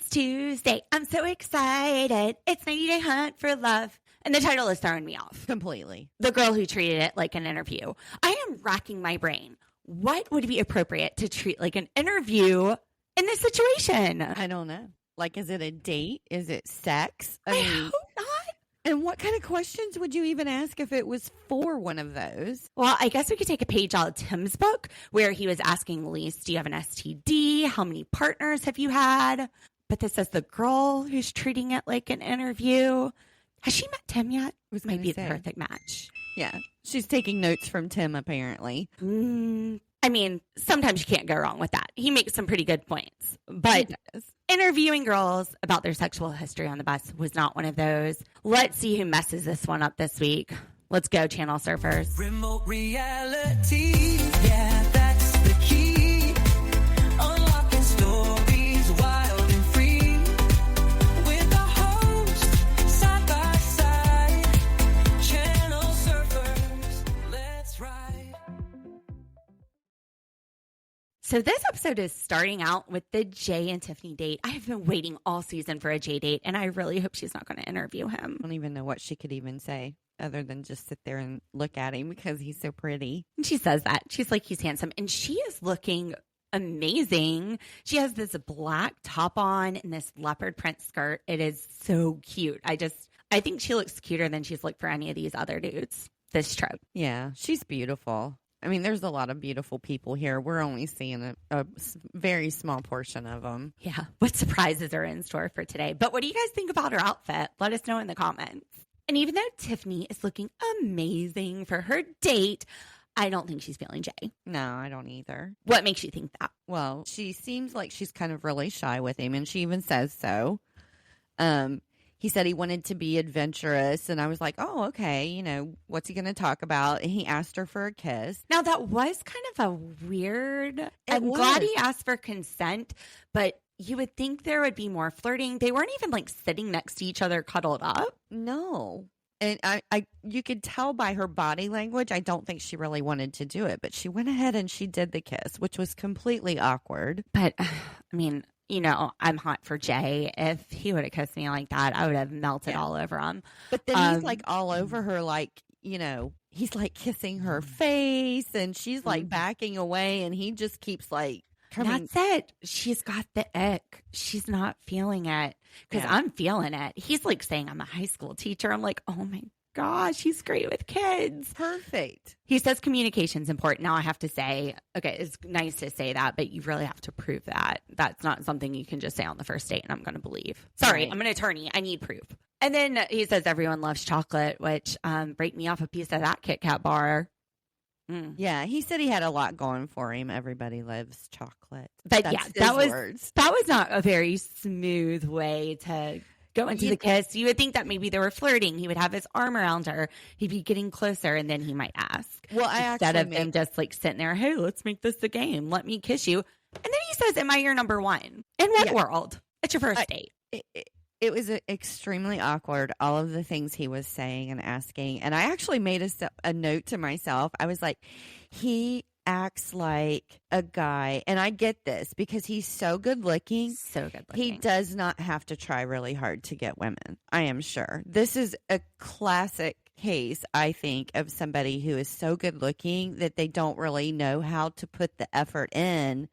It's Tuesday. I'm so excited. It's 90 Day Hunt for Love. And the title is throwing me off. Completely. The girl who treated it like an interview. I am racking my brain. What would be appropriate to treat like an interview in this situation? I don't know. Like, is it a date? Is it sex? I hope not. And what kind of questions would you even ask if it was for one of those? Well, I guess we could take a page out of Tim's book where he was asking Elise, do you have an STD? How many partners have you had? But this says the girl who's treating it like an interview. Has she met Tim yet? It might be the perfect match. Yeah. She's taking notes from Tim, apparently. I mean, sometimes you can't go wrong with that. He makes some pretty good points. But interviewing girls about their sexual history on the bus was not one of those. Let's see who messes this one up this week. Let's go, channel surfers. Remote reality, yeah, that's the key. Unlocking stories wild and free. With the host, side by side. Channel surfers, let's ride. So this episode is starting out with the Jay and Tiffany date. I have been waiting all season for a Jay date, and I really hope she's not going to interview him. I don't even know what she could even say other than just sit there and look at him because he's so pretty. And she says that. She's like, he's handsome. And she is looking amazing. She has this black top on and this leopard print skirt. It is so cute. I think she looks cuter than she's looked for any of these other dudes this trip. Yeah, she's beautiful. I mean, there's a lot of beautiful people here. We're only seeing a very small portion of them. Yeah. What surprises are in store for today? But what do you guys think about her outfit? Let us know in the comments. And even though Tiffany is looking amazing for her date, I don't think she's feeling Jay. No, I don't either. What makes you think that? Well, she seems like she's kind of really shy with him, and she even says so. He said he wanted to be adventurous, and I was like, oh, okay, you know, what's he going to talk about? And he asked her for a kiss. Now, that was kind of a weird... I'm glad he asked for consent, but you would think there would be more flirting. They weren't even, like, sitting next to each other cuddled up. No. And you could tell by her body language, I don't think she really wanted to do it, but she went ahead and she did the kiss, which was completely awkward. But, I mean... You know, I'm hot for Jay. If he would have kissed me like that, I would have melted all over him. But then he's like all over her, like, you know, he's like kissing her face and she's like backing away and he just keeps like coming. That's it. She's got the ick. She's not feeling it because I'm feeling it. He's like saying I'm a high school teacher. I'm like, oh my gosh, he's great with kids. Perfect. He says communication's important. Now I have to say, okay, it's nice to say that, but you really have to prove that. That's not something you can just say on the first date and I'm going to believe. Sorry, I'm an attorney. I need proof. And then he says everyone loves chocolate, which break me off a piece of that Kit Kat bar. Yeah, he said he had a lot going for him. Everybody loves chocolate. But that was not a very smooth way to go into the kiss. You would think that maybe they were flirting. He would have his arm around her. He'd be getting closer, and then he might ask. Well, instead of them just like sitting there, hey, let's make this a game. Let me kiss you. And then he says, am I your number one? In what world? It's your first date. It was extremely awkward, all of the things he was saying and asking. And I actually made a note to myself. I was like, he acts like a guy, and I get this because he's so good looking. He does not have to try really hard to get women. I am sure this is a classic case, I think, of somebody who is so good looking that they don't really know how to put the effort in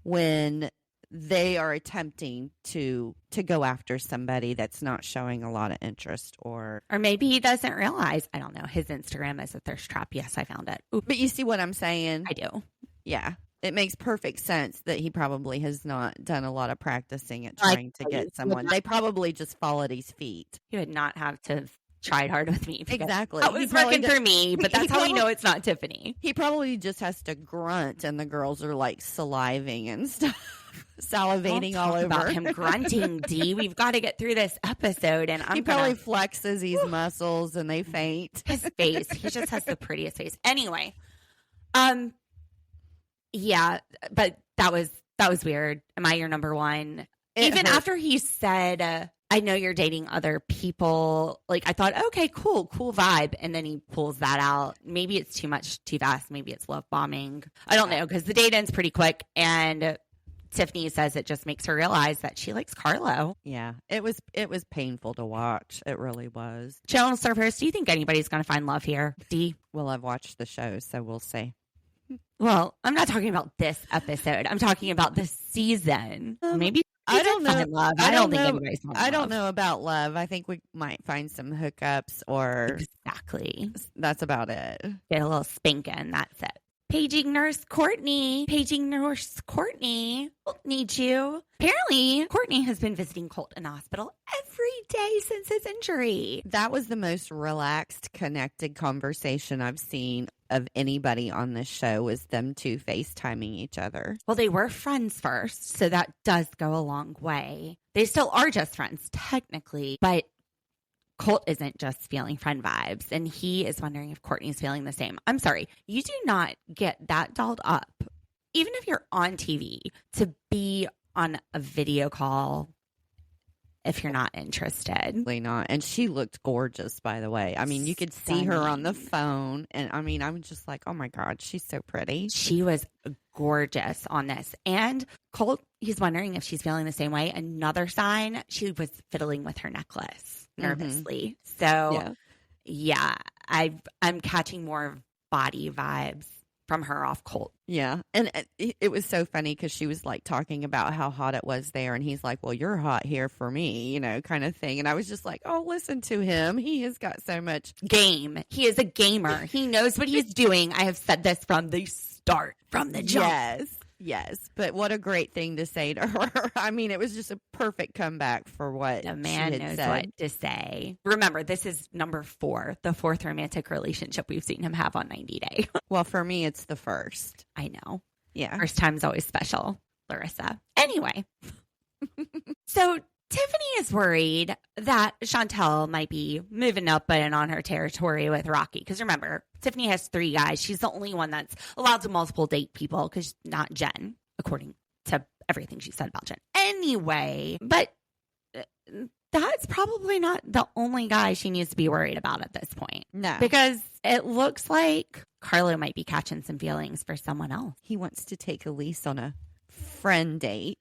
when they are attempting to go after somebody that's not showing a lot of interest, or maybe he doesn't realize, I don't know, his Instagram is a thirst trap. Yes, I found it. Ooh. But you see what I'm saying? I do. Yeah. It makes perfect sense that he probably has not done a lot of practicing at trying to get someone. They probably just fall at his feet. He would not have to tried hard with me. Exactly. That was working for me, but that's how we know it's not Tiffany. He probably just has to grunt and the girls are like saliving and stuff. Salivating all over. About him grunting, D. We've got to get through this episode, and he probably flexes these muscles and they faint. His face, he just has the prettiest face. Anyway, yeah, but that was weird. Am I your number one? Even after he said, I know you're dating other people. Like, I thought, okay, cool vibe. And then he pulls that out. Maybe it's too much, too fast. Maybe it's love bombing. I don't know, because the date ends pretty quick. And Tiffany says it just makes her realize that she likes Carlo. Yeah, it was painful to watch. It really was. Joan Surfers, do you think anybody's going to find love here? D? Well, I've watched the show, so we'll see. Well, I'm not talking about this episode. I'm talking about this season. Maybe I don't know. Love. I don't think anybody's found I don't love. know about love. I think we might find some hookups, or Exactly. that's about it. Get a little spanking. That's it. Paging Nurse Courtney. Paging Nurse Courtney. Need you. Apparently, Courtney has been visiting Colt in the hospital every day since his injury. That was the most relaxed, connected conversation I've seen of anybody on this show, was them two FaceTiming each other. Well, they were friends first, so that does go a long way. They still are just friends, technically, but Colt isn't just feeling friend vibes, and he is wondering if Courtney's feeling the same. I'm sorry, you do not get that dolled up, even if you're on TV, to be on a video call if you're not interested. Really not. And she looked gorgeous, by the way. I mean, you could see her on the phone, and I mean, I'm just like, oh my God, she's so pretty. She was gorgeous on this. And Colt, he's wondering if she's feeling the same way. Another sign, she was fiddling with her necklace nervously. So, yeah, I'm catching more body vibes from her off Colt. Yeah. And it was so funny because she was like talking about how hot it was there. And he's like, well, you're hot here for me, you know, kind of thing. And I was just like, oh, listen to him. He has got so much game. He is a gamer. He knows what he's doing. I have said this from the start, from the jump. Yes. But what a great thing to say to her. I mean, it was just a perfect comeback for what the man she had knows said. what to say. Remember, this is number 4, the 4th romantic relationship we've seen him have on 90 Day. Well, for me, it's the first. I know. Yeah. First time's always special, Larissa. Anyway. So Tiffany is worried that Chantel might be moving up and on her territory with Rocky. Because remember, Tiffany has 3 guys. She's the only one that's allowed to multiple date people, because not Jen, according to everything she said about Jen. Anyway, but that's probably not the only guy she needs to be worried about at this point. No. Because it looks like Carlo might be catching some feelings for someone else. He wants to take Elise on a friend date,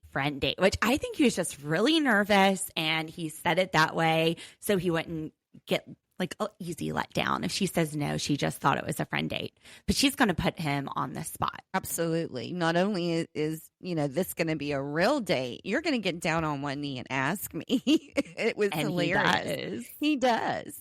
Which I think he was just really nervous, and he said it that way so he wouldn't get like an easy letdown. If she says no, she just thought it was a friend date, but she's going to put him on the spot. Absolutely. Not only is this going to be a real date, you're going to get down on one knee and ask me. It was hilarious. He does.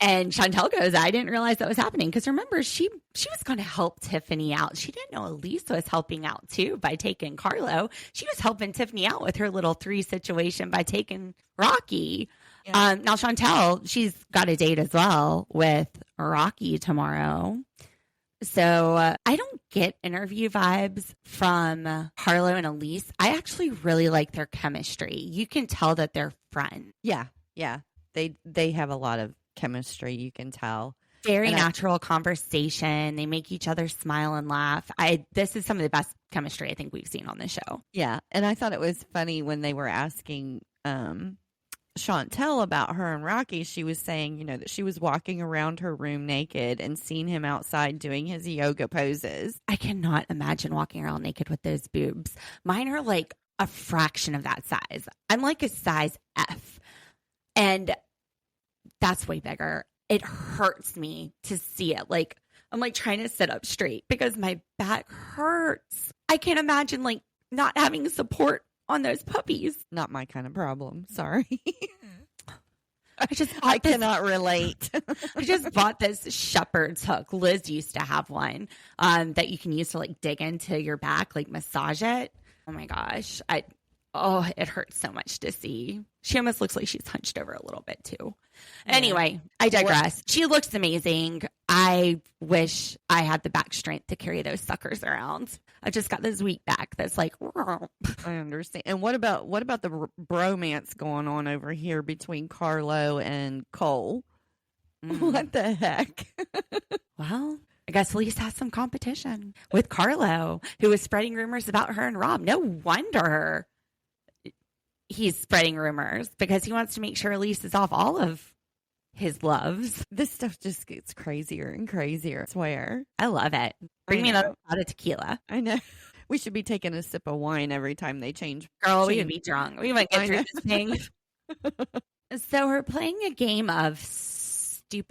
And Chantel goes, I didn't realize that was happening. Because remember, she was going to help Tiffany out. She didn't know Elise was helping out too by taking Carlo. She was helping Tiffany out with her little 3 situation by taking Rocky. Yeah. Now Chantel, she's got a date as well with Rocky tomorrow. So I don't get interview vibes from Carlo and Elise. I actually really like their chemistry. You can tell that they're friends. Yeah. They have a lot of chemistry, you can tell. Very natural conversation. They make each other smile and laugh. This is some of the best chemistry I think we've seen on this show. Yeah. And I thought it was funny when they were asking Chantel about her and Rocky. She was saying, that she was walking around her room naked and seeing him outside doing his yoga poses. I cannot imagine walking around naked with those boobs. Mine are like a fraction of that size. I'm like a size F. And that's way bigger. It hurts me to see it. Like, I'm like trying to sit up straight because my back hurts. I can't imagine like not having support on those puppies. Not my kind of problem. Sorry. I cannot relate. I just bought this shepherd's hook. Liz used to have one that you can use to like dig into your back, like massage it. Oh my gosh. It hurts so much to see. She almost looks like she's hunched over a little bit too. Yeah. Anyway, I digress. She looks amazing. I wish I had the back strength to carry those suckers around. I just got this weak back that's like, I understand. And what about the bromance going on over here between Carlo and Cole? What the heck? Well, I guess Elise has some competition with Carlo, who was spreading rumors about her and Rob. No wonder he's spreading rumors, because he wants to make sure Elise is off all of his loves. This stuff just gets crazier and crazier. I swear. I love it. Bring me another shot of tequila. I know. We should be taking a sip of wine every time they change. Girl, we would be drunk. We might get I through know. this thing. So we're playing a game of sexy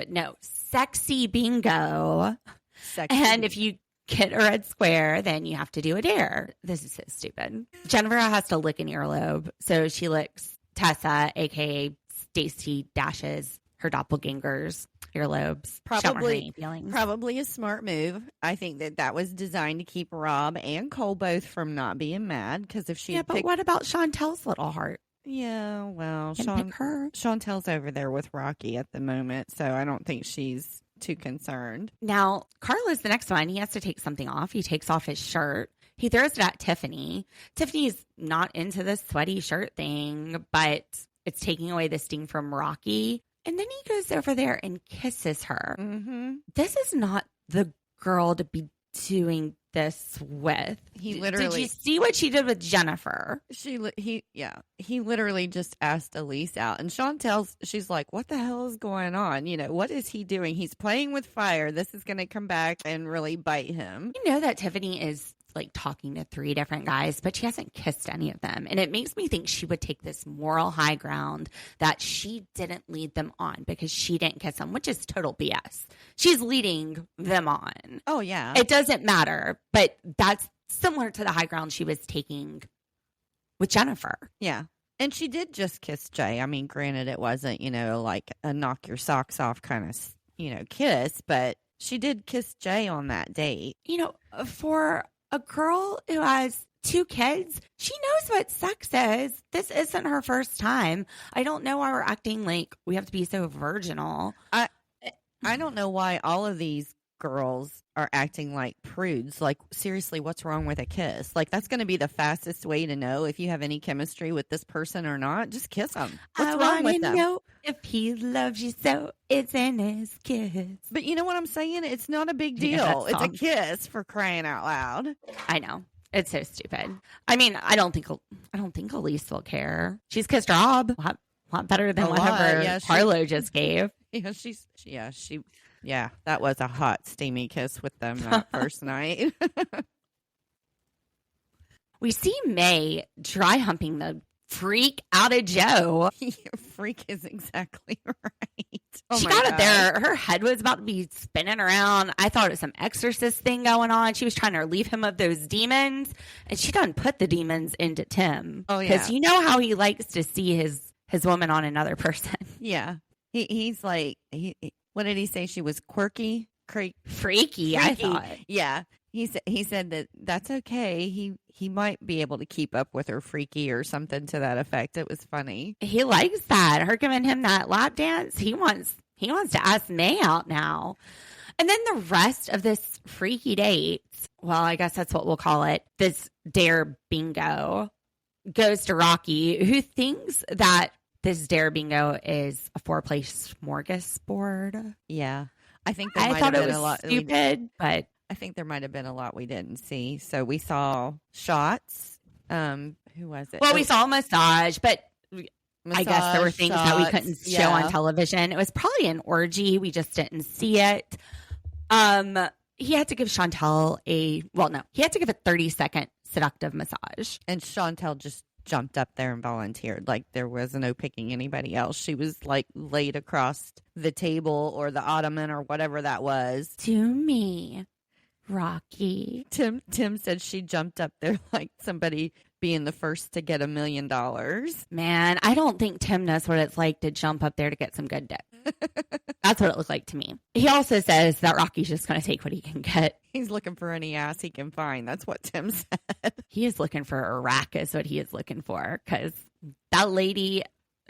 bingo. Sexy. And if you get a red square, then you have to do a dare. This is so stupid. Jennifer has to lick an earlobe. So she licks Tessa, a.k.a. Stacy Dash's, her doppelganger's earlobes. Don't hurt any feelings. Probably a smart move. I think that was designed to keep Rob and Cole both from not being mad. Because if she Yeah, but what about Chantel's little heart? Yeah, well, Pick her. Chantel's over there with Rocky at the moment, so I don't think she's too concerned. Now, Carl is the next one. He has to take something off. He takes off his shirt. He throws it at Tiffany. Tiffany's not into this sweaty shirt thing, but it's taking away the sting from Rocky. And then he goes over there and kisses her. Mm-hmm. This is not the girl to be doing this with. He literally. Did you see what she did with Jennifer? He literally just asked Elise out, and she's like, "What the hell is going on? You know, what is he doing? He's playing with fire. This is going to come back and really bite him." You know that Tiffany is like talking to 3 different guys, but she hasn't kissed any of them. And it makes me think she would take this moral high ground that she didn't lead them on because she didn't kiss them, which is total BS. She's leading them on. Oh, yeah. It doesn't matter, but that's similar to the high ground she was taking with Jennifer. Yeah. And she did just kiss Jay. I mean, granted, it wasn't, like a knock your socks off kind of, kiss, but she did kiss Jay on that date. For a girl who has 2 kids, she knows what sex is. This isn't her first time. I don't know why we're acting like we have to be so virginal. I don't know why all of these girls are acting like prudes. Like, seriously, what's wrong with a kiss? Like, that's going to be the fastest way to know if you have any chemistry with this person or not. Just kiss them. What's wrong with them? Know if he loves you so, it's in his kiss. But you know what I'm saying? It's not a big Yeah, deal. that It's a song. kiss, for crying out loud. I know. It's so stupid. I mean, I don't think Elise will care. She's kissed Rob a lot better than A lot, whatever yeah, Carlo just gave. Yeah, that was a hot, steamy kiss with them that first night. We see May dry humping the freak out of Joe. Freak is exactly right. Oh She my got up God. there. Her head was about to be spinning around. I thought it was some exorcist thing going on. She was trying to relieve him of those demons. And she done put the demons into Tim. Oh, yeah. Because you know how he likes to see his woman on another person. Yeah. He's like, what did he say? She was quirky? Freaky, I thought. Yeah. He said that's okay. He might be able to keep up with her freaky or something to that effect. It was funny. He likes that. Her giving him that lap dance. He wants to ask May out now. And then the rest of this freaky date, well, I guess that's what we'll call it, this dare bingo, goes to Rocky, who thinks that this dare bingo is a 4-place smorgasbord. Yeah. I think there I might thought have it been was a lot. stupid, but I think there might have been a lot we didn't see. So we saw shots. Who was it? well, we saw a massage, but I guess there were things that we shots, couldn't show on television. It was probably an orgy. We just didn't see it. He had to give Chantel he had to give a 30-second seductive massage. And Chantel just jumped up there and volunteered. Like, there was no picking anybody else. She was like laid across the table or the ottoman or whatever that was. To me, Rocky. Tim said she jumped up there like somebody being the first to get $1 million. Man, I don't think Tim knows what it's like to jump up there to get some good dick. That's what it looked like to me. He also says that Rocky's just going to take what he can get. He's looking for any ass he can find. That's what Tim said. He is looking for a rack is what he is looking for, because that lady,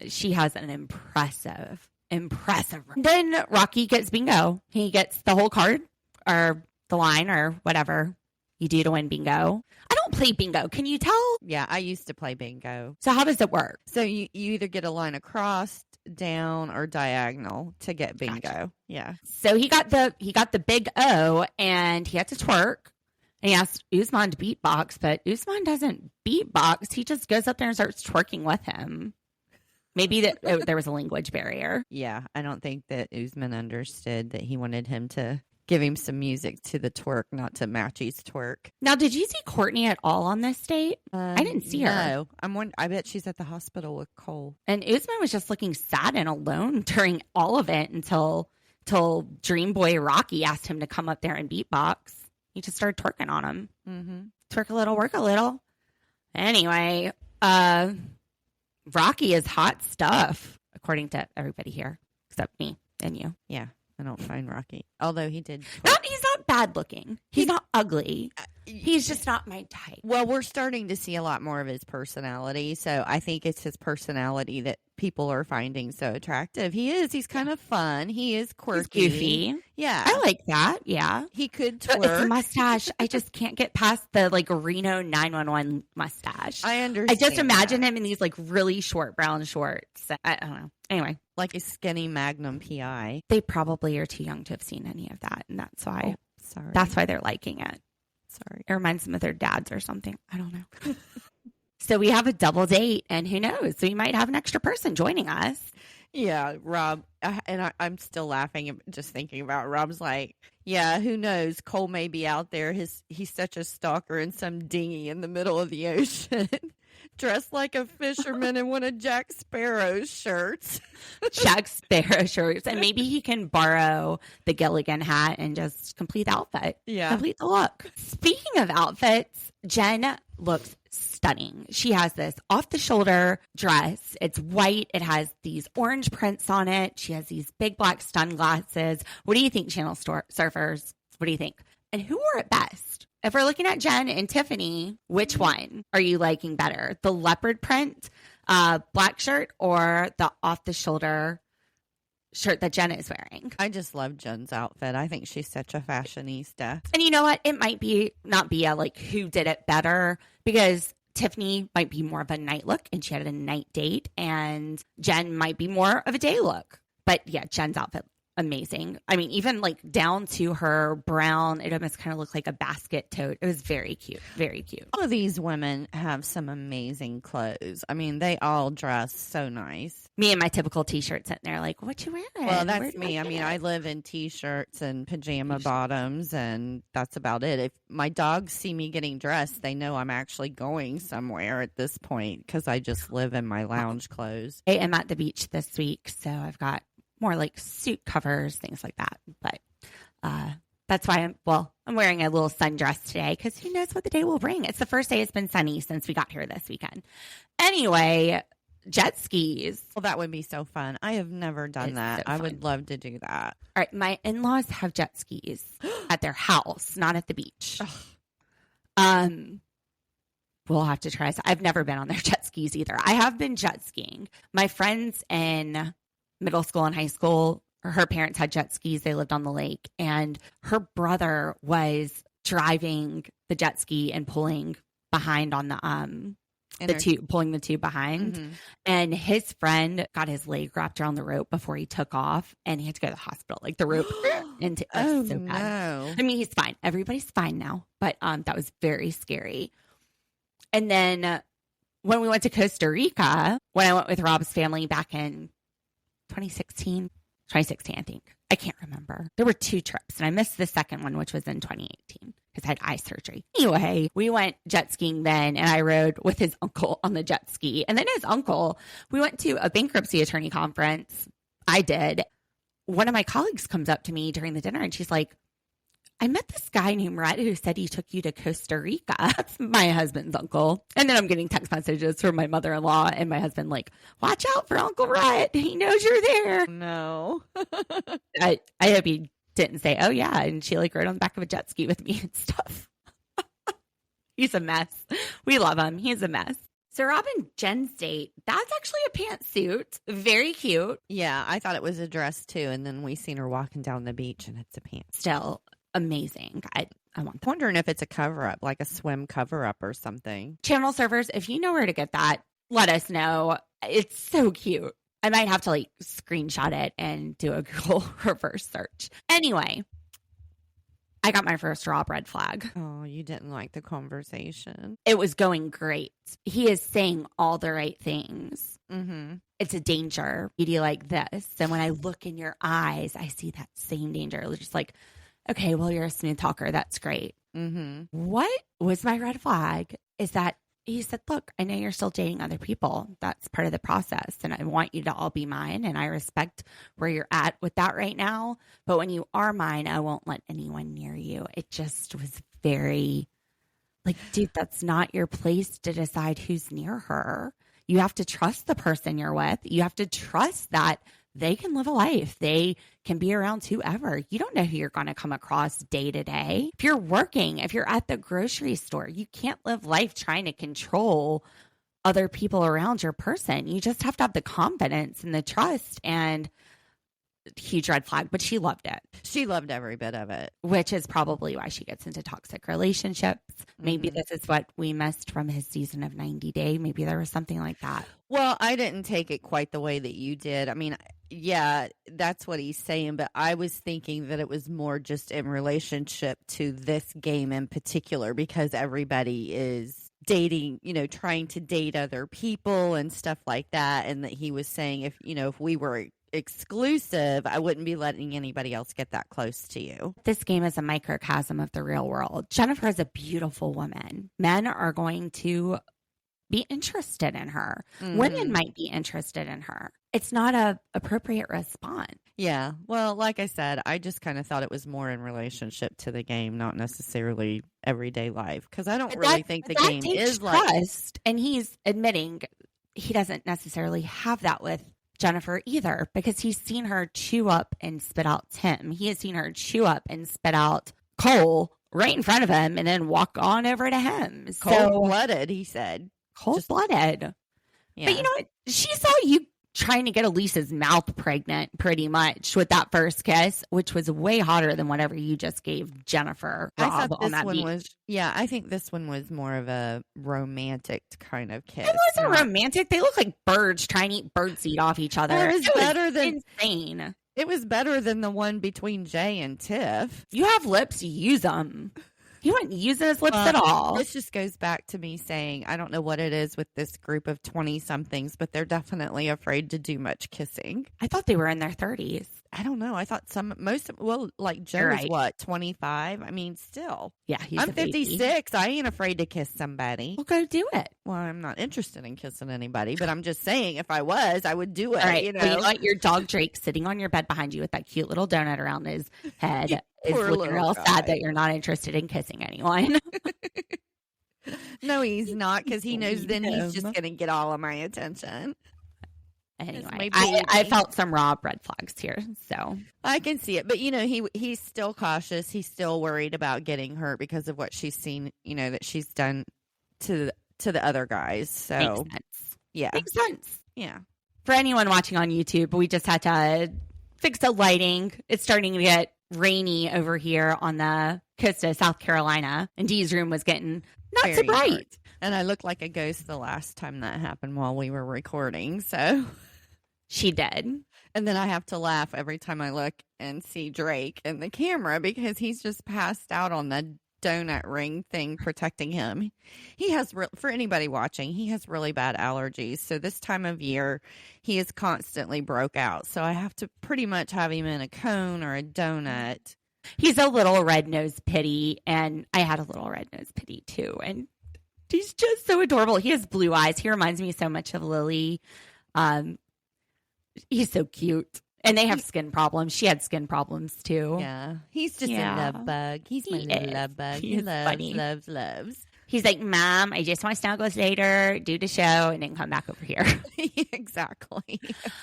she has an impressive. Then Rocky gets bingo. He gets the whole card or the line or whatever you do to win bingo. I don't play bingo. Can you tell? Yeah, I used to play bingo. So how does it work? So you either get a line across, down, or diagonal to get bingo. Gotcha. Yeah. So he got the big O, and he had to twerk. And he asked Usman to beatbox, but Usman doesn't beatbox. He just goes up there and starts twerking with him. Maybe there was a language barrier. Yeah, I don't think that Usman understood that he wanted him to give him some music to the twerk, not to Matchy's twerk. Now, did you see Courtney at all on this date? I didn't see her. No, I bet she's at the hospital with Cole. And Usman was just looking sad and alone during all of it until Dream Boy Rocky asked him to come up there and beatbox. He just started twerking on him. Mm-hmm. Twerk a little, work a little. Anyway, Rocky is hot stuff, according to everybody here, except me and you. Yeah, I don't find Rocky. Although he did. He's not bad looking. He's not ugly. He's just not my type. Well, we're starting to see a lot more of his personality. So I think it's his personality that people are finding so attractive. He is. He's kind of fun. He is quirky. He's goofy. Yeah. I like that. Yeah. He could But it's a twerk. mustache. I just can't get past the like Reno 911 mustache. I I understand. just imagine that. him in these like really short brown shorts. I don't know. Anyway, Like a skinny Magnum PI. they probably are too young to have seen any of that. And that's why. Sorry. That's why they're liking it. Sorry. It reminds them of their dads or something. I don't know. So we have a double date, and who knows? We might have an extra person joining us. Yeah, Rob. I'm still laughing just thinking about Rob's like, yeah, who knows? Cole may be out there. He's such a stalker in some dinghy in the middle of the ocean, dressed like a fisherman in one of Jack Sparrow's shirts. Jack Sparrow shirts, and maybe he can borrow the Gilligan hat and just complete the outfit. Yeah. Complete the look. Speaking of outfits, Jen looks stunning. She has this off-the-shoulder dress. It's white. It has these orange prints on it. She has these big black sunglasses. What do you think, Channel Surfers? What do you think? And who wore it best? If we're looking at Jen and Tiffany, which one are you liking better? The leopard print black shirt or the off-the-shoulder shirt that Jen is wearing? I just love Jen's outfit. I think she's such a fashionista. And you know what? It might be not be a like who did it better, because Tiffany might be more of a night look and she had a night date, and Jen might be more of a day look. But yeah, Jen's outfit, amazing. I mean, even like down to her brown, it almost kind of looked like a basket tote. It was very cute. Very cute. All of these women have some amazing clothes. I mean, they all dress so nice. Me and my typical t-shirt sitting there like, what you wearing? Well, Where that's do me. I get mean, it? I live in t-shirts and pajama T-shirts. bottoms, and that's about it. If my dogs see me getting dressed, they know I'm actually going somewhere at this point because I just live in my lounge clothes. I am at the beach this week, so I've got more like suit covers, things like that. But that's why I'm wearing a little sundress today, because who knows what the day will bring. It's the first day it's been sunny since we got here this weekend. Anyway, jet skis. Well, that would be so fun. I have never done It's that. so I fun. would love to do that. All right, my in-laws have jet skis at their house, not at the beach. We'll have to try. I've never been on their jet skis either. I have been jet skiing. My friends in middle school and high school, her parents had jet skis. They lived on the lake, and her brother was driving the jet ski and pulling behind on the tube, pulling the tube behind. Mhm. And his friend got his leg wrapped around the rope before he took off, and he had to go to the hospital. Like the rope into Oh, so bad. no. I mean, he's fine. Everybody's fine now, but that was very scary. And then when we went to Costa Rica, when I went with Rob's family back in 2016, I think. I can't remember. There were 2 trips, and I missed the second one, which was in 2018 because I had eye surgery. Anyway, we went jet skiing then, and I rode with his uncle on the jet ski. And then his uncle, we went to a bankruptcy attorney conference. I did. One of my colleagues comes up to me during the dinner, and she's like, I met this guy named Rhett who said he took you to Costa Rica. That's my husband's uncle. And then I'm getting text messages from my mother-in-law and my husband like, watch out for Uncle Rhett. He knows you're there. No. I hope he didn't say, oh, yeah. And she like rode on the back of a jet ski with me and stuff. He's a mess. We love him. He's a mess. So Robin, Jen's date, that's actually a pantsuit. Very cute. Yeah, I thought it was a dress too. And then we seen her walking down the beach and it's a pants. Still amazing. I want that. Wondering if it's a cover up, like a swim cover up or something. Channel servers, if you know where to get that, let us know. It's so cute. I might have to like screenshot it and do a Google reverse search. Anyway, I got my first Rob red flag. Oh, you didn't like the conversation. It was going great. He is saying all the right things. Mm-hmm. It's a danger, beauty like this. And when I look in your eyes, I see that same danger. It's just like, okay, well, you're a smooth talker. That's great. Mm-hmm. What was my red flag is that he said, look, I know you're still dating other people. That's part of the process. And I want you to all be mine. And I respect where you're at with that right now. But when you are mine, I won't let anyone near you. It just was very like, dude, that's not your place to decide who's near her. You have to trust the person you're with. You have to trust that they can live a life. They can be around whoever. You don't know who you're going to come across day to day. If you're working, if you're at the grocery store, you can't live life trying to control other people around your person. You just have to have the confidence and the trust, and huge red flag, but she loved it. She loved every bit of it. Which is probably why she gets into toxic relationships. Maybe this is what we missed from his season of 90 Day. Maybe there was something like that. Well, I didn't take it quite the way that you did. I mean, yeah, that's what he's saying, but I was thinking that it was more just in relationship to this game in particular, because everybody is dating, you know, trying to date other people and stuff like that. And that he was saying, if we were exclusive, I wouldn't be letting anybody else get that close to you. This game is a microcosm of the real world. Jennifer is a beautiful woman. Men are going to be interested in her. Women might be interested in her. It's not a appropriate response. Yeah. Well, like I said, I just kind of thought it was more in relationship to the game, not necessarily everyday life. Because I don't really think the game is like trust. And he's admitting he doesn't necessarily have that with Jennifer either, because he's seen her chew up and spit out Tim. He has seen her chew up and spit out Cole right in front of him and then walk on over to him. Cold-blooded, he said. Cold-blooded. Yeah. But you know what? She saw you trying to get Elise's mouth pregnant pretty much with that first kiss, which was way hotter than whatever you just gave Jennifer Rob on that beach. I think this one was more of a romantic kind of kiss. It wasn't romantic. They look like birds trying to eat birdseed off each other. It was insane. It was better than the one between Jay and Tiff. You have lips, use them. He wasn't using his lips at all. This just goes back to me saying, I don't know what it is with this group of 20-somethings, but they're definitely afraid to do much kissing. I thought they were in their 30s. I don't know. I thought like Joe is what, 25? I mean, still. Yeah, I'm 56. I ain't afraid to kiss somebody. Well, go do it. Well, I'm not interested in kissing anybody, but I'm just saying if I was, I would do it. All right. You know? Well, you know what? Your dog Drake sitting on your bed behind you with that cute little donut around his head is looking real sad that you're not interested in kissing anyone. No, he's not, because he knows then he's just going to get all of my attention. Anyway, I felt some Rob red flags here, so I can see it. But you know, he's still cautious. He's still worried about getting hurt because of what she's seen. You know, that she's done to the other guys. So makes sense. Yeah, makes sense. Yeah. For anyone watching on YouTube, we just had to fix the lighting. It's starting to get rainy over here on the coast of South Carolina, and Dee's room was getting not so bright. Dark. And I looked like a ghost the last time that happened while we were recording. So. She did. And then I have to laugh every time I look and see Drake in the camera, because he's just passed out on the donut ring thing protecting him. He has, for anybody watching, he has really bad allergies. So this time of year, he is constantly broke out. So I have to pretty much have him in a cone or a donut. He's a little red-nosed pitty, and I had a little red-nosed pitty too. And he's just so adorable. He has blue eyes. He reminds me so much of Lily. He's so cute. And they have skin problems. She had skin problems too. Yeah. He's just a love bug. He's my little love bug. He loves. He's like, Mom, I just want to snuggle later, do the show, and then come back over here. Exactly.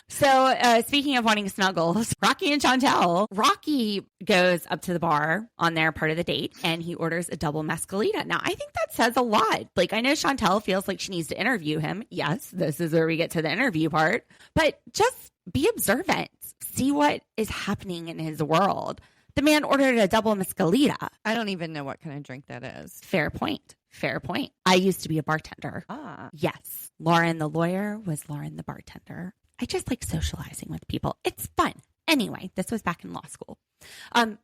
So speaking of wanting snuggles, Rocky and Chantel. Rocky goes up to the bar on their part of the date, and he orders a double mezcalita. Now, I think that says a lot. Like, I know Chantel feels like she needs to interview him. Yes, this is where we get to the interview part. But just be observant. See what is happening in his world. The man ordered a double mezcalita. I don't even know what kind of drink that is. Fair point. Fair point. I used to be a bartender. Yes. Lauren the lawyer was Lauren the bartender. I just like socializing with people. It's fun. Anyway, this was back in law school.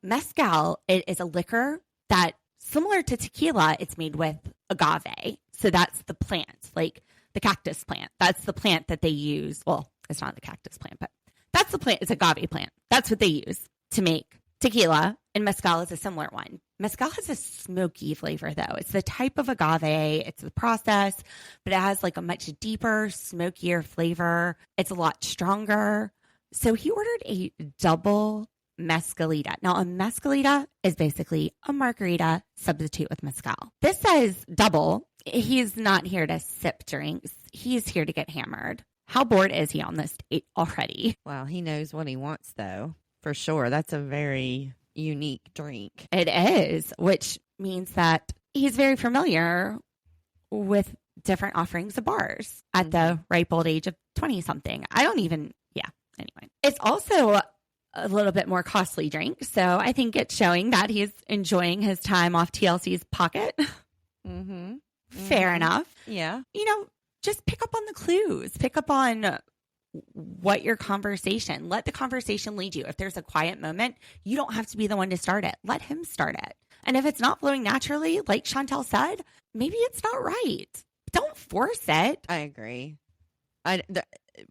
Mezcal, it is a liquor that, similar to tequila, it's made with agave. So that's the plant, like the cactus plant. That's the plant that they use. Well, it's not the cactus plant, but that's the plant. It's agave plant. That's what they use to make tequila, and mezcal is a similar one. Mezcal has a smoky flavor, though. It's the type of agave. It's the process, but it has like a much deeper, smokier flavor. It's a lot stronger. So he ordered a double mezcalita. Now, a mezcalita is basically a margarita substitute with mezcal. This says double. He's not here to sip drinks. He's here to get hammered. How bored is he on this date already? Well, he knows what he wants, though, for sure. That's a very unique drink. It is, which means that he's very familiar with different offerings of bars at the ripe old age of 20-something. Anyway. It's also a little bit more costly drink, so I think it's showing that he's enjoying his time off TLC's pocket. Mm-hmm. Fair enough. Yeah. Just pick up on the clues. Pick up on what your conversation. Let the conversation lead you. If there's a quiet moment, you don't have to be the one to start it. Let him start it. And if it's not flowing naturally, like Chantel said, maybe it's not right. Don't force it. I agree.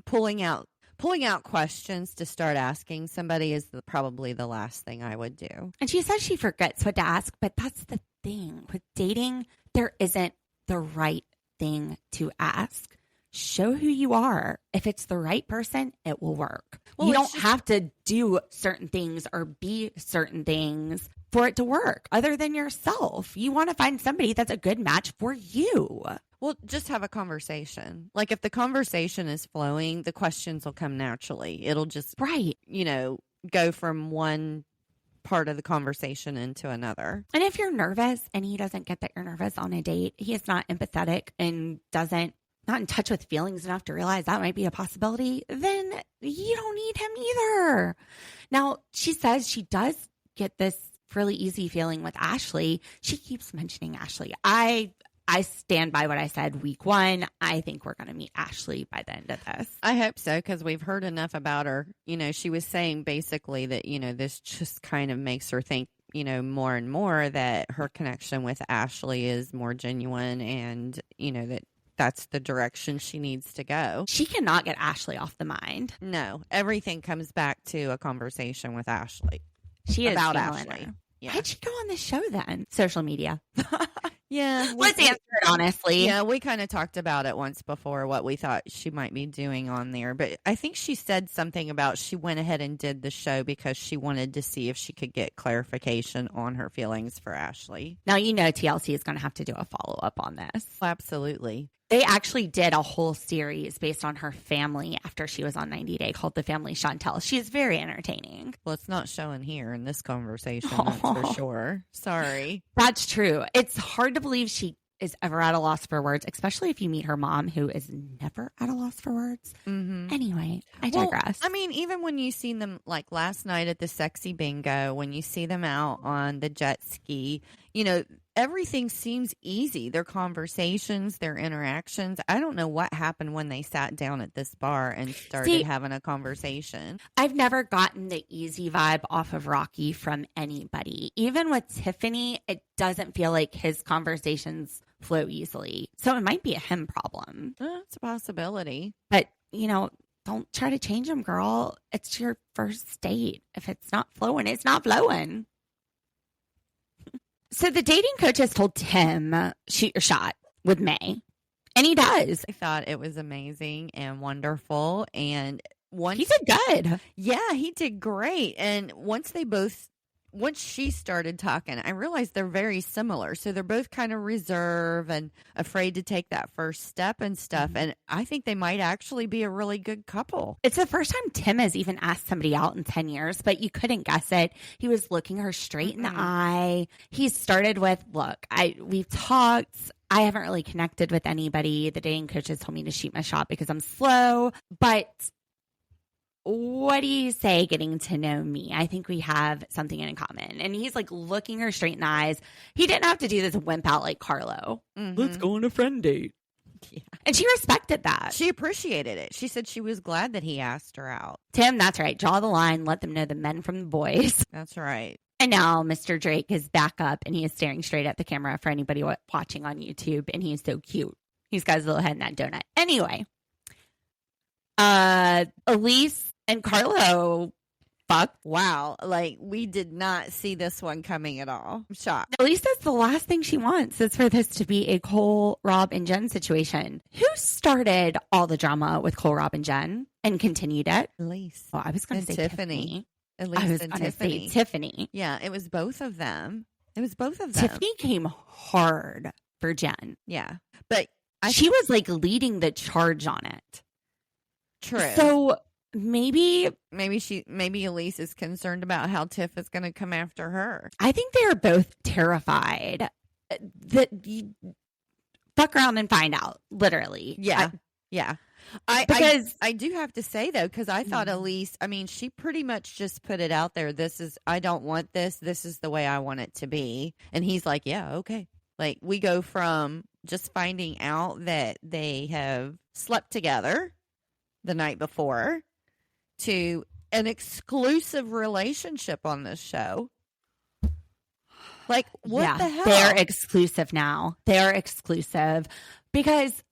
Pulling out questions to start asking somebody is probably the last thing I would do. And she says she forgets what to ask, but that's the thing. With dating, there isn't the right thing to ask. Show who you are. If it's the right person, it will work. Well, you don't have to do certain things or be certain things for it to work other than yourself. You want to find somebody that's a good match for you. Well, just have a conversation. Like if the conversation is flowing, the questions will come naturally. It'll just, go from one part of the conversation into another. And if you're nervous and he doesn't get that you're nervous on a date, he is not empathetic and not in touch with feelings enough to realize that might be a possibility, then you don't need him either. Now, she says she does get this really easy feeling with Ashley. She keeps mentioning Ashley. I stand by what I said week 1. I think we're going to meet Ashley by the end of this. I hope so, because we've heard enough about her. She was saying basically that, this just kind of makes her think, more and more that her connection with Ashley is more genuine and, that's the direction she needs to go. She cannot get Ashley off the mind. No, everything comes back to a conversation with Ashley. She is about Ashley. Ashley. Yeah. Why'd she go on this show then? Social media. Yeah. Let's answer it honestly. Yeah, we kind of talked about it once before, what we thought she might be doing on there. But I think she said something about she went ahead and did the show because she wanted to see if she could get clarification on her feelings for Ashley. Now, TLC is going to have to do a follow-up on this. Absolutely. They actually did a whole series based on her family after she was on 90 Day called The Family Chantel. She's very entertaining. Well, it's not showing here in this conversation, that's for sure. Sorry. That's true. It's hard to believe she is ever at a loss for words, especially if you meet her mom, who is never at a loss for words. Mm-hmm. Anyway, I digress. Well, even when you see them, like last night at the Sexy Bingo, when you see them out on the jet ski, everything seems easy. Their conversations, their interactions. I don't know what happened when they sat down at this bar and started having a conversation. I've never gotten the easy vibe off of Rocky from anybody. Even with Tiffany, it doesn't feel like his conversations flow easily. So it might be a him problem. It's a possibility. But, don't try to change him, girl. It's your first date. If it's not flowing, it's not flowing. So the dating coach has told Tim, shoot your shot with May. And he does. I thought it was amazing and wonderful. And he did good. Yeah, he did great. And once she started talking, I realized they're very similar. So they're both kind of reserved and afraid to take that first step and stuff. Mm-hmm. And I think they might actually be a really good couple. It's the first time Tim has even asked somebody out in 10 years, but you couldn't guess it. He was looking her straight in the eye. He started with, look, we've talked. I haven't really connected with anybody. The dating coaches told me to shoot my shot because I'm slow, but what do you say getting to know me? I think we have something in common. And he's like looking her straight in the eyes. He didn't have to do this wimp out like Carlo. Mm-hmm. Let's go on a friend date. Yeah. And she respected that. She appreciated it. She said she was glad that he asked her out. Tim, that's right. Draw the line. Let them know the men from the boys. That's right. And now Mr. Drake is back up and he is staring straight at the camera for anybody watching on YouTube. And he is so cute. He's got his little head in that donut. Anyway, Elise and Carlo fuck? Wow. Like, we did not see this one coming at all. I'm shocked. Elise says the last thing she wants is for this to be a Cole, Rob, and Jen situation. Who started all the drama with Cole, Rob, and Jen and continued it? Elise. Oh, I was going to say Tiffany. I was Elise going and to say Tiffany. Tiffany. Yeah, it was both of them. It was both of them. Tiffany came hard for Jen. Yeah. But she was like leading the charge on it. True. So maybe Elise is concerned about how Tiff is going to come after her. I think they are both terrified that you fuck around and find out, literally. Yeah. Yeah. I do have to say, though, because I thought Elise, I mean, she pretty much just put it out there. I don't want this. This is the way I want it to be. And he's like, yeah, okay. Like, we go from just finding out that they have slept together the night before to an exclusive relationship on this show. Like, what the hell? They're exclusive now. They're exclusive because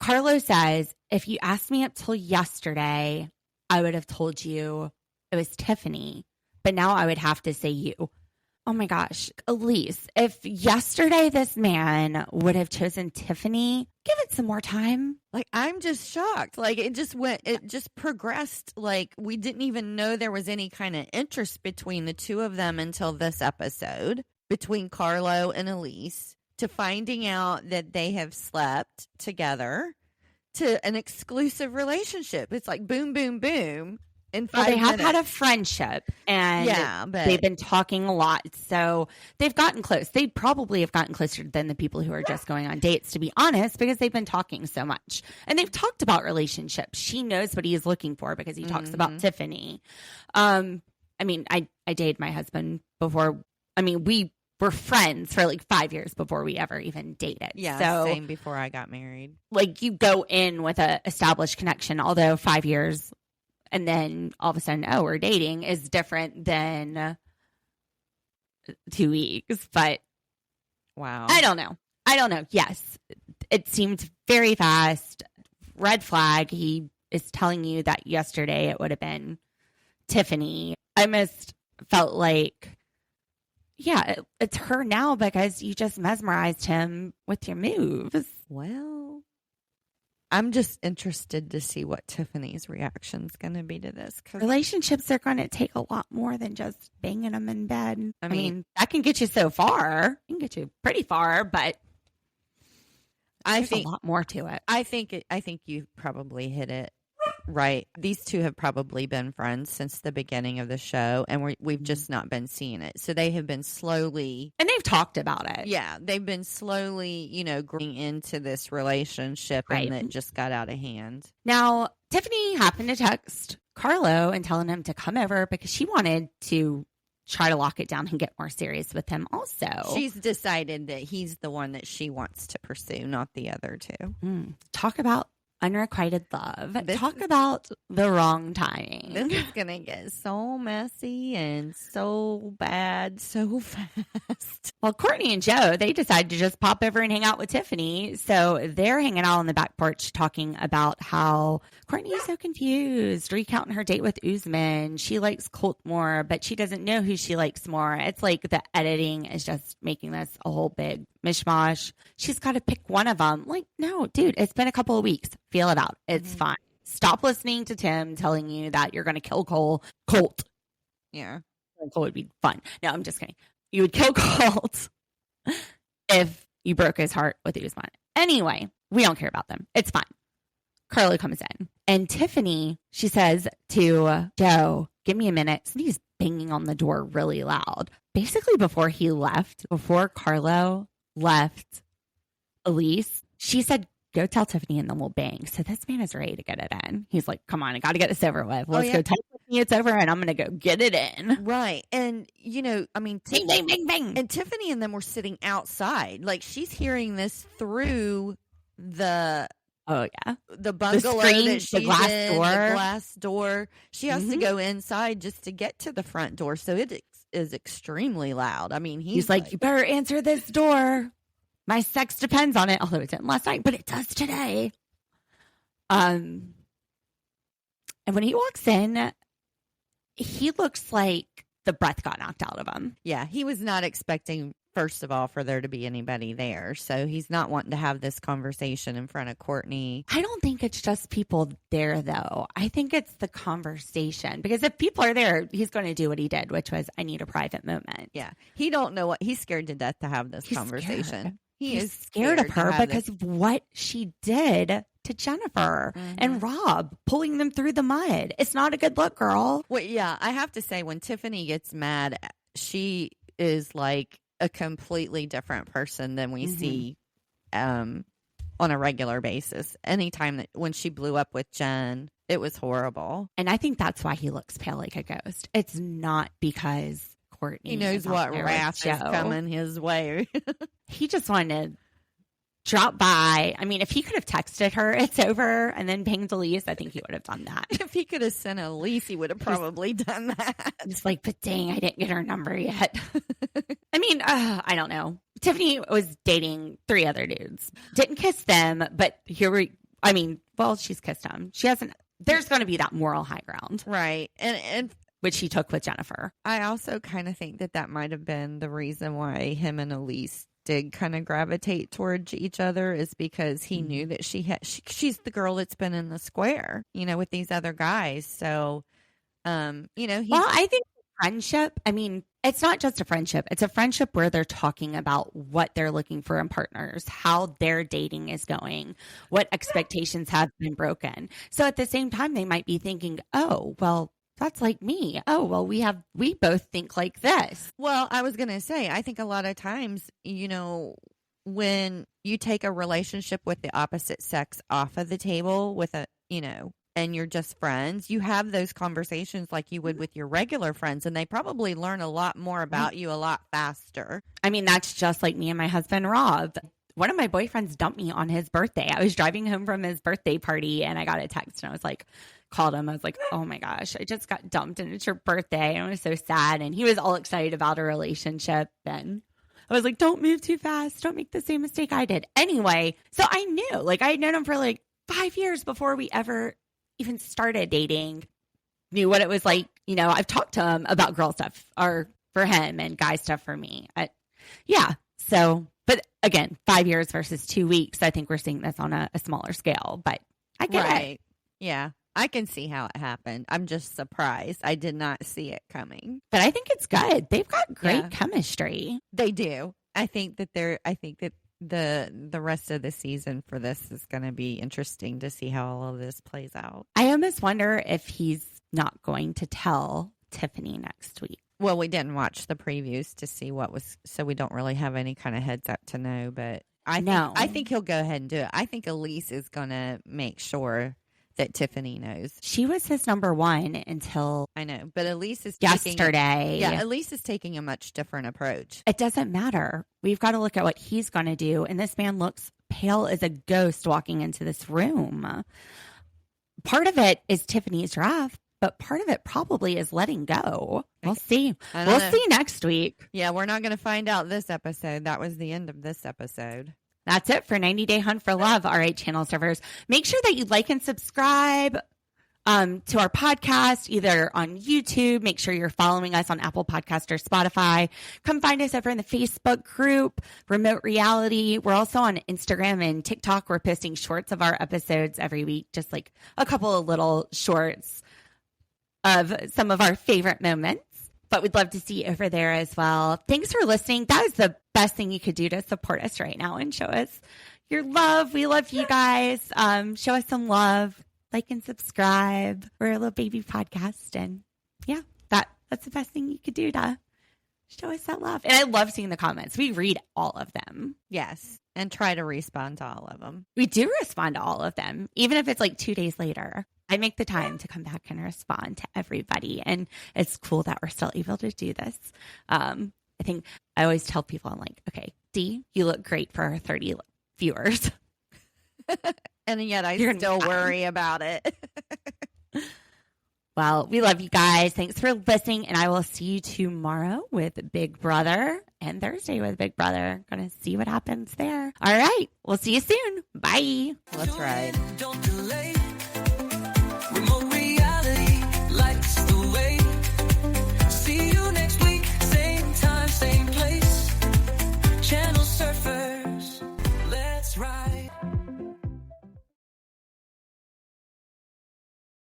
Carlo says, if you asked me up till yesterday, I would have told you it was Tiffany, but now I would have to say you. Oh my gosh, Elise, if yesterday this man would have chosen Tiffany, give it some more time. Like, I'm just shocked. Like, it just progressed. Like, we didn't even know there was any kind of interest between the two of them until this episode, between Carlo and Elise, to finding out that they have slept together, to an exclusive relationship. It's like boom, boom, boom. In 5 they have minutes. had a friendship, and but they've been talking a lot. So they've gotten close. They probably have gotten closer than the people who are just going on dates, to be honest, because they've been talking so much. And they've talked about relationships. She knows what he is looking for because he talks about Tiffany. I mean, I dated my husband before. I mean, we were friends for like 5 years before we ever even dated. Yeah, so, same before I got married. Like, you go in with a established connection, although 5 years and then all of a sudden, oh, we're dating is different than 2 weeks. But wow. I don't know. Yes, it seemed very fast. Red flag. He is telling you that yesterday it would have been Tiffany. I almost felt like, yeah, it's her now because you just mesmerized him with your moves. Well, I'm just interested to see what Tiffany's reaction is going to be to this. Relationships are going to take a lot more than just banging them in bed. I mean, that can get you so far. It can get you pretty far, but I think a lot more to it. I think you probably hit it right. These two have probably been friends since the beginning of the show, and we've just not been seeing it. So they have been slowly, and they've talked about it. Yeah, they've been slowly, growing into this relationship, right, and it just got out of hand. Now, Tiffany happened to text Carlo and telling him to come over because she wanted to try to lock it down and get more serious with him also. She's decided that he's the one that she wants to pursue, not the other two. Talk about unrequited love. Talk about the wrong timing. This is going to get so messy and so bad so fast. Well, Courtney and Joe, they decided to just pop over and hang out with Tiffany. So they're hanging out on the back porch talking about how Courtney is so confused, recounting her date with Usman. She likes Colt more, but she doesn't know who she likes more. It's like the editing is just making this a whole big mishmash. She's got to pick one of them. Like, no, dude, it's been a couple of weeks. Feel it out. It's fine. Stop listening to Tim telling you that you're going to kill Colt. Yeah. Colt would be fun. No, I'm just kidding. You would kill Colt if you broke his heart with Usman. Anyway, we don't care about them. It's fine. Carlo comes in. And Tiffany, she says to Joe, give me a minute. Somebody's banging on the door really loud. Basically, before Carlo left Elise, she said, go tell Tiffany and then we'll bang. So this man is ready to get it in. He's like, come on, I got to get this over with. Let's go tell Tiffany it's over and I'm going to go get it in. Right. And, I mean, bang, bang, bang, bang. And Tiffany and them were sitting outside. Like, she's hearing this through the bungalow, the glass door. She has to go inside just to get to the front door. So it is extremely loud. I mean, he's like, you better answer this door. My sex depends on it, although it didn't last night, but it does today. And when he walks in, he looks like the breath got knocked out of him. Yeah, he was not expecting, first of all, for there to be anybody there. So he's not wanting to have this conversation in front of Courtney. I don't think it's just people there, though. I think it's the conversation. Because if people are there, he's going to do what he did, which was, I need a private moment. Yeah. He don't know what, he's scared to death to have this conversation. Scared. He's scared of her because of what she did to Jennifer and Rob, pulling them through the mud. It's not a good look, girl. Well, yeah, I have to say, when Tiffany gets mad, she is like a completely different person than we see on a regular basis. Anytime that when she blew up with Jen, it was horrible. And I think that's why he looks pale like a ghost. It's not because Courtney, he knows what wrath is coming his way. He just wanted to drop by. I mean, if he could have texted her, it's over, and then pinged Elise, I think he would have done that. If he could have sent Elise, he would have probably done that. Just like, but dang, I didn't get her number yet. I mean, I don't know. Tiffany was dating 3 other dudes. Didn't kiss them, but she's kissed him. She hasn't. There's going to be that moral high ground. Right. And which he took with Jennifer. I also kind of think that might have been the reason why him and Elise did kind of gravitate towards each other, is because he knew that she's the girl that's been in the square, with these other guys. So, I think friendship, it's not just a friendship. It's a friendship where they're talking about what they're looking for in partners, how their dating is going, what expectations have been broken. So at the same time, they might be thinking, oh, well, that's like me. Oh, well, we both think like this. Well, I was going to say, I think a lot of times, when you take a relationship with the opposite sex off of the table with and you're just friends, you have those conversations like you would with your regular friends, and they probably learn a lot more about you a lot faster. That's just like me and my husband, Rob. One of my boyfriends dumped me on his birthday. I was driving home from his birthday party and I got a text, and I was like, called him. I was like, oh my gosh, I just got dumped and it's your birthday. And I was so sad. And he was all excited about a relationship. And I was like, don't move too fast. Don't make the same mistake I did. Anyway, so I knew, I had known him for 5 years before we ever even started dating. Knew what it was like. I've talked to him about girl stuff or for him and guy stuff for me. So, but again, 5 years versus 2 weeks. I think we're seeing this on a smaller scale, but I get it. Yeah. I can see how it happened. I'm just surprised. I did not see it coming. But I think it's good. They've got great chemistry. They do. I think that the rest of the season for this is going to be interesting to see how all of this plays out. I almost wonder if he's not going to tell Tiffany next week. Well, we didn't watch the previews to see so we don't really have any kind of heads up to know, but I think he'll go ahead and do it. I think Elise is going to make sure that Tiffany knows. She was his number one until I know, but Elise is yesterday. Elise is taking a much different approach. It doesn't matter. We've got to look at what he's going to do. And this man looks pale as a ghost walking into this room. Part of it is Tiffany's wrath, but part of it probably is letting go. We'll see. We'll see next week. Yeah, we're not going to find out this episode. That was the end of this episode. That's it for 90 Day Hunt for Love. All right, channel servers. Make sure that you like and subscribe to our podcast, either on YouTube. Make sure you're following us on Apple Podcast or Spotify. Come find us over in the Facebook group, Remote Reality. We're also on Instagram and TikTok. We're posting shorts of our episodes every week, just like a couple of little shorts of some of our favorite moments. But we'd love to see you over there as well. Thanks for listening. That is the best thing you could do to support us right now and show us your love. We love you guys. Show us some love. Like and subscribe. We're a little baby podcast. And that's the best thing you could do to show us that love. And I love seeing the comments. We read all of them. Yes. And try to respond to all of them. We do respond to all of them, even if it's 2 days later. I make the time to come back and respond to everybody. And it's cool that we're still able to do this. I think I always tell people, I'm like, okay, D, you look great for our 30 viewers. And yet I still worry about it. Well, we love you guys. Thanks for listening. And I will see you tomorrow with Big Brother and Thursday with Big Brother. Going to see what happens there. All right. We'll see you soon. Bye. Let's ride. Don't delay.